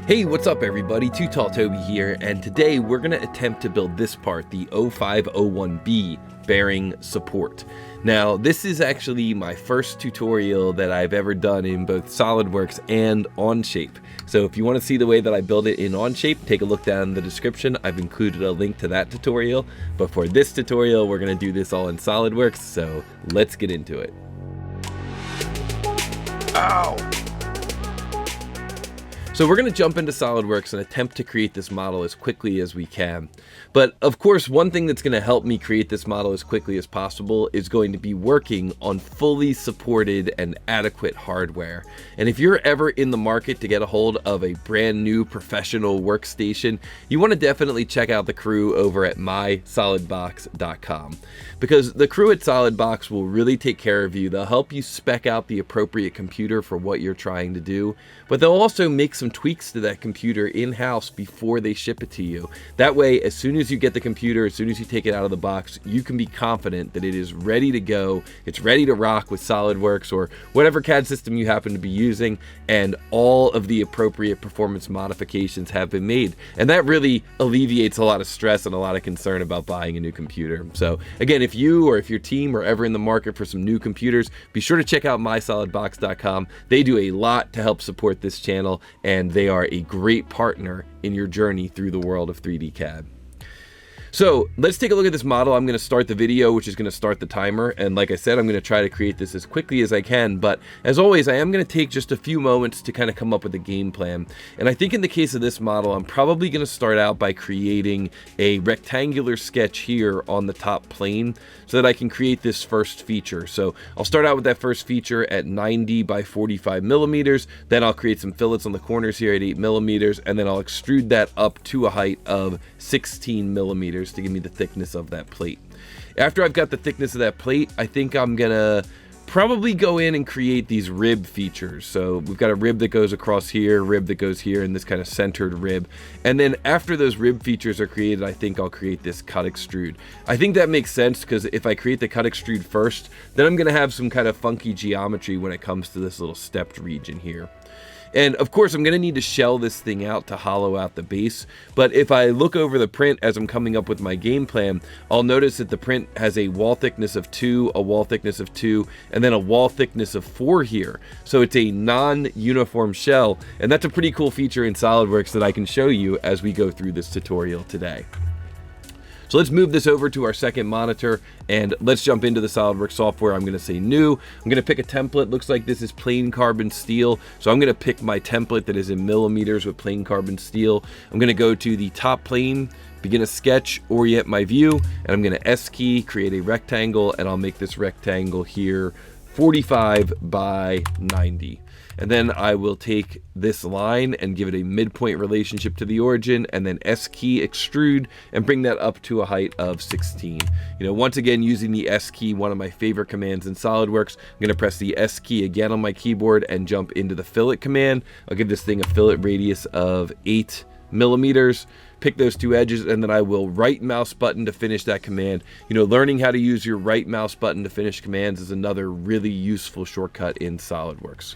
Hey, what's up everybody? TooTallToby here, and today we're going to attempt to build this part, the 0501B bearing support. Now, this is actually my first tutorial that I've ever done in both SolidWorks and Onshape. So if you want to see the way that I build it in Onshape, take a look down in the description. I've included a link to that tutorial. But for this tutorial, we're going to do this all in SolidWorks, so let's get into it. Ow! So we're going to jump into SolidWorks and attempt to create this model as quickly as we can. But of course, one thing that's going to help me create this model as quickly as possible is going to be working on fully supported and adequate hardware. And if you're ever in the market to get a hold of a brand new professional workstation, you want to definitely check out the crew over at mysolidbox.com. Because the crew at SolidBox will really take care of you. They'll help you spec out the appropriate computer for what you're trying to do, but they'll also make some tweaks to that computer in-house before they ship it to you. That way, as soon as you get the computer, as soon as you take it out of the box, you can be confident that it is ready to go, it's ready to rock with SolidWorks or whatever CAD system you happen to be using, and all of the appropriate performance modifications have been made. And that really alleviates a lot of stress and a lot of concern about buying a new computer. So again, if you or if your team are ever in the market for some new computers, be sure to check out mysolidbox.com. They do a lot to help support this channel, and they are a great partner in your journey through the world of 3D CAD. So let's take a look at this model. I'm going to start the video, which is going to start the timer. And like I said, I'm going to try to create this as quickly as I can. But as always, I am going to take just a few moments to kind of come up with a game plan. And I think in the case of this model, I'm probably going to start out by creating a rectangular sketch here on the top plane so that I can create this first feature. So I'll start out with that first feature at 90 by 45 millimeters. Then I'll create some fillets on the corners here at 8 millimeters. And then I'll extrude that up to a height of 16 millimeters to give me the thickness of that plate. After I've got the thickness of that plate, I think I'm gonna probably go in and create these rib features. So we've got a rib that goes across here, rib that goes here, and this kind of centered rib. And then after those rib features are created, I think I'll create this cut extrude. I think that makes sense because if I create the cut extrude first, then I'm gonna have some kind of funky geometry when it comes to this little stepped region here. And of course, I'm going to need to shell this thing out to hollow out the base. But if I look over the print as I'm coming up with my game plan, I'll notice that the print has a wall thickness of 2, a wall thickness of 2, and then a wall thickness of 4 here. So it's a non-uniform shell, and that's a pretty cool feature in SolidWorks that I can show you as we go through this tutorial today. So let's move this over to our second monitor and let's jump into the SolidWorks software. I'm going to say new. I'm going to pick a template. Looks like this is plain carbon steel. So I'm going to pick my template that is in millimeters with plain carbon steel. I'm going to go to the top plane, begin a sketch, orient my view, and I'm going to S key, create a rectangle, and I'll make this rectangle here 45 by 90. And then I will take this line and give it a midpoint relationship to the origin, and then S key extrude and bring that up to a height of 16. You know, once again, using the S key, one of my favorite commands in SolidWorks, I'm going to press the S key again on my keyboard and jump into the fillet command. I'll give this thing a fillet radius of 8 millimeters, pick those two edges, and then I will right mouse button to finish that command. You know, learning how to use your right mouse button to finish commands is another really useful shortcut in SolidWorks.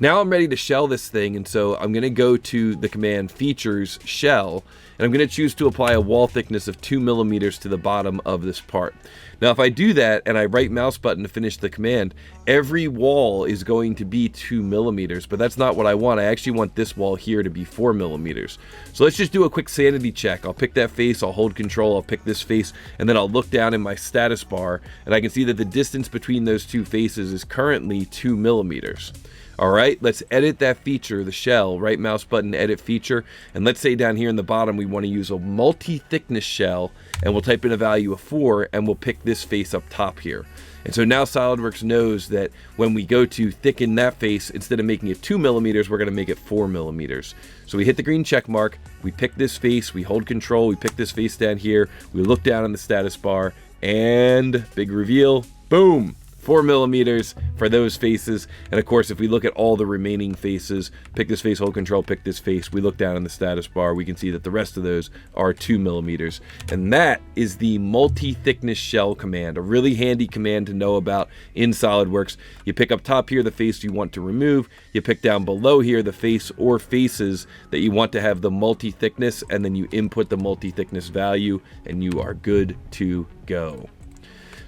Now I'm ready to shell this thing, and so I'm going to go to the command features shell, and I'm going to choose to apply a wall thickness of 2 millimeters to the bottom of this part. Now if I do that and I right mouse button to finish the command, every wall is going to be 2 millimeters, but that's not what I want. I actually want this wall here to be 4 millimeters. So let's just do a quick sanity check. I'll pick that face, I'll hold control, I'll pick this face, and then I'll look down in my status bar, and I can see that the distance between those two faces is currently 2 millimeters. All right, let's edit that feature, the shell, right mouse button, edit feature. And let's say down here in the bottom, we want to use a multi-thickness shell, and we'll type in a value of 4, and we'll pick this face up top here. And so now SolidWorks knows that when we go to thicken that face, instead of making it 2 millimeters, we're going to make it 4 millimeters. So we hit the green check mark, we pick this face, we hold control, we pick this face down here, we look down in the status bar, and big reveal, boom, 4 millimeters for those faces. And of course, if we look at all the remaining faces, pick this face, hold control, pick this face, we look down in the status bar, we can see that the rest of those are 2 millimeters. And that is the multi-thickness shell command, a really handy command to know about in SolidWorks. You pick up top here the face you want to remove, you pick down below here the face or faces that you want to have the multi-thickness, and then you input the multi-thickness value, and you are good to go.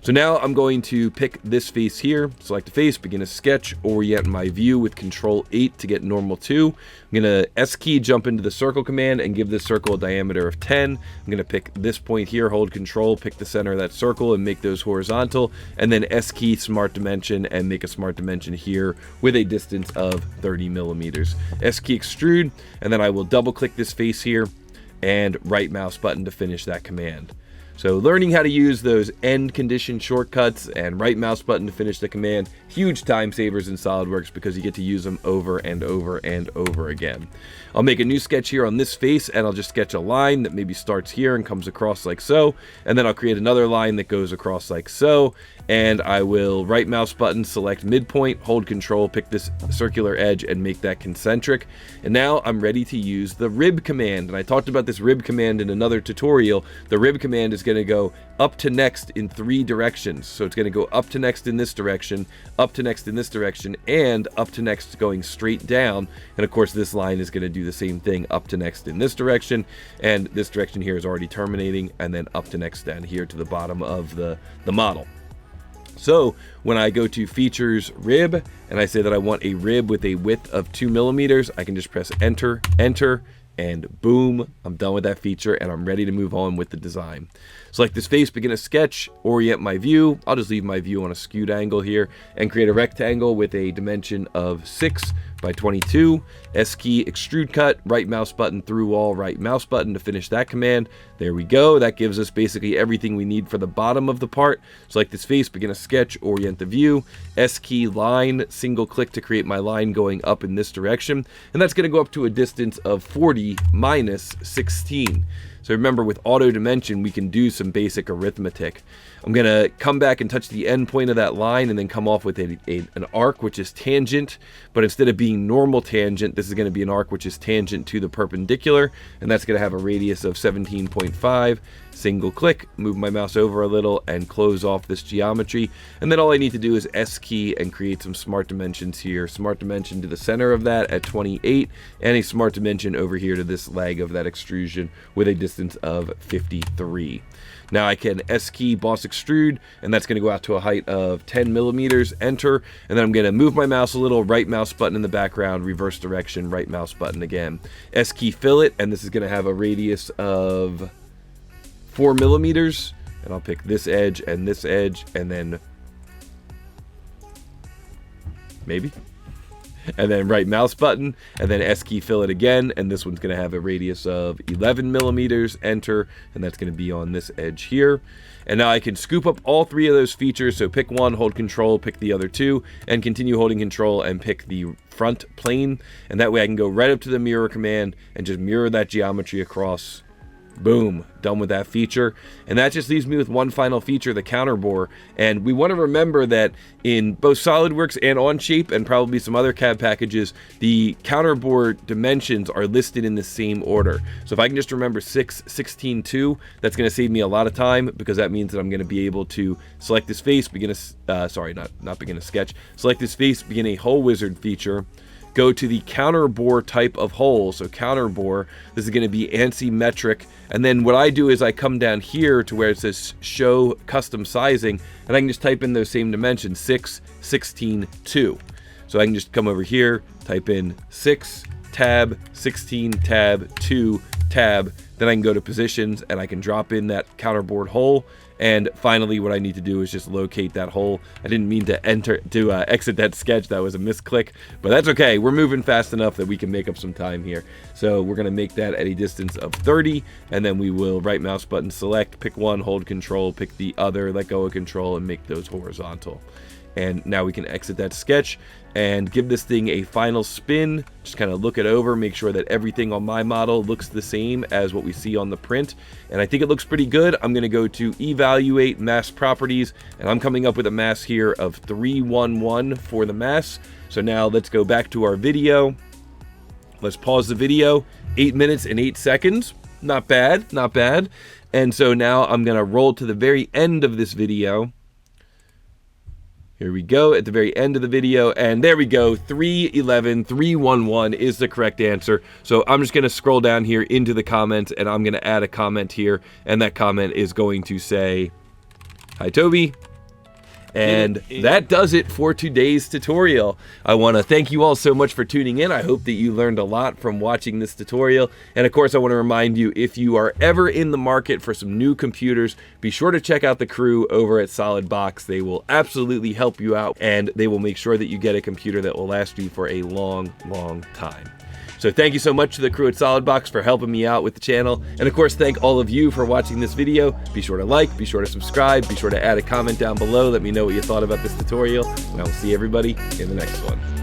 So now I'm going to pick this face here, select the face, begin a sketch, orient my view with Control 8 to get normal 2. I'm going to S key, jump into the circle command and give this circle a diameter of 10. I'm going to pick this point here, hold Control, pick the center of that circle and make those horizontal, and then S key, smart dimension, and make a smart dimension here with a distance of 30 millimeters. S key, extrude, and then I will double click this face here and right mouse button to finish that command. So learning how to use those end condition shortcuts and right mouse button to finish the command, huge time savers in SolidWorks because you get to use them over and over and over again. I'll make a new sketch here on this face and I'll just sketch a line that maybe starts here and comes across like so, and then I'll create another line that goes across like so, and I will right mouse button, select midpoint, hold Control, pick this circular edge and make that concentric. And now I'm ready to use the rib command, and I talked about this rib command in another tutorial. The rib command is going to go up to next in 3 directions. So it's going to go up to next in this direction, up to next in this direction, and up to next going straight down. And of course this line is going to do the same thing, up to next in this direction, and this direction here is already terminating, and then up to next down here to the bottom of the model. So when I go to features rib and I say that I want a rib with a width of 2 millimeters, I can just press enter, enter, and boom, I'm done with that feature and I'm ready to move on with the design. Select this face, begin a sketch, orient my view. I'll just leave my view on a skewed angle here and create a rectangle with a dimension of 6 by 22. S key, extrude cut, right mouse button through all, right mouse button to finish that command. There we go. That gives us basically everything we need for the bottom of the part. Select this face, begin a sketch, orient the view. S key, line, single click to create my line going up in this direction. And that's going to go up to a distance of 40 minus 16. So remember, with auto dimension, we can do some basic arithmetic. I'm going to come back and touch the end point of that line and then come off with an arc which is tangent, but instead of being normal tangent, this is going to be an arc which is tangent to the perpendicular, and that's going to have a radius of 17.5. Single click, move my mouse over a little and close off this geometry, and then all I need to do is S key and create some smart dimensions here. Smart dimension to the center of that at 28, and a smart dimension over here to this leg of that extrusion with a distance of 53. Now I can S key, boss extrude, and that's going to go out to a height of 10 millimeters, enter, and then I'm going to move my mouse a little, right mouse button in the background, reverse direction, right mouse button again. S key, fillet, and this is going to have a radius of 4 millimeters, and I'll pick this edge, and then maybe, and then right mouse button, and then S key, fillet again, and this one's going to have a radius of 11 millimeters, enter, and that's going to be on this edge here. And now I can scoop up all 3 of those features, so pick one, hold Control, pick the other 2, and continue holding Control and pick the front plane, and that way I can go right up to the mirror command and just mirror that geometry across. Boom, done with that feature. And that just leaves me with one final feature, the counterbore. And we want to remember that in both SolidWorks and Onshape and probably some other CAD packages, the counterbore dimensions are listed in the same order. So if I can just remember 6, 16, 2, that's going to save me a lot of time, because that means that I'm going to be able to select this face, begin a, not begin a sketch, select this face, begin a hole wizard feature, go to the counterbore type of hole. So counterbore, this is going to be ANSI metric. And then what I do is I come down here to where it says show custom sizing, and I can just type in those same dimensions, 6, 16, 2. So I can just come over here, type in 6, tab, 16, tab, 2, tab. Then I can go to positions and I can drop in that counterbore hole. And finally, what I need to do is just locate that hole. I didn't mean to exit that sketch. That was a misclick, but that's okay. We're moving fast enough that we can make up some time here. So we're gonna make that at a distance of 30, and then we will right mouse button select, pick one, hold Control, pick the other, let go of Control, and make those horizontal. And now we can exit that sketch and give this thing a final spin. Just kind of look it over, make sure that everything on my model looks the same as what we see on the print. And I think it looks pretty good. I'm going to go to evaluate mass properties, and I'm coming up with a mass here of 311 for the mass. So now let's go back to our video. Let's pause the video. 8 minutes and 8 seconds. Not bad, not bad. And so now I'm going to roll to the very end of this video. Here we go at the very end of the video, and there we go. 311, 311 is the correct answer. So I'm just going to scroll down here into the comments, and I'm going to add a comment here, and that comment is going to say, "Hi, Toby." And that does it for today's tutorial. I want to thank you all so much for tuning in. I hope that you learned a lot from watching this tutorial. And of course, I want to remind you, if you are ever in the market for some new computers, be sure to check out the crew over at SolidBox. They will absolutely help you out, and they will make sure that you get a computer that will last you for a long, long time. So thank you so much to the crew at SolidBox for helping me out with the channel. And of course, thank all of you for watching this video. Be sure to like, be sure to subscribe, be sure to add a comment down below. Let me know what you thought about this tutorial, and I will see everybody in the next one.